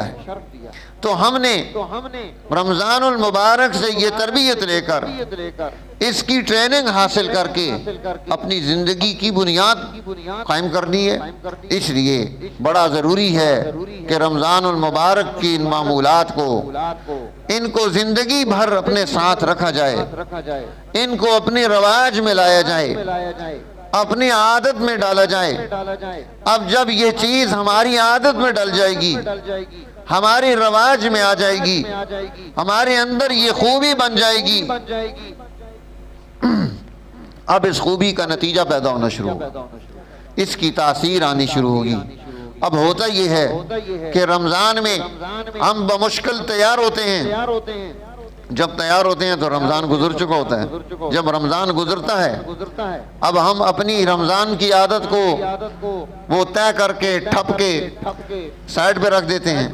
ہے۔ تو ہم نے رمضان المبارک سے یہ تربیت لے کر، اس کی ٹریننگ حاصل کر کے اپنی زندگی کی بنیاد قائم کرنی ہے۔ اس لیے بڑا ضروری ہے کہ رمضان المبارک کی ان معمولات کو، ان کو زندگی بھر اپنے ساتھ رکھا جائے، ان کو اپنے رواج میں لایا جائے، اپنی عادت میں ڈالا جائے۔ اب جب یہ چیز ہماری عادت میں ڈل جائے گی، ہماری رواج میں آ جائے گی، ہمارے اندر یہ خوبی بن جائے گی، اب اس خوبی کا نتیجہ پیدا ہونا شروع ہوگا، اس کی تاثیر آنی شروع ہوگی۔ اب ہوتا یہ ہے کہ رمضان میں ہم بمشکل تیار ہوتے ہیں، جب تیار ہوتے ہیں تو رمضان گزر چکا ہوتا ہے۔ جب رمضان گزرتا ہے، اب ہم اپنی رمضان کی عادت کو وہ طے کر کے ٹھپ کے سائیڈ پہ رکھ دیتے ہیں۔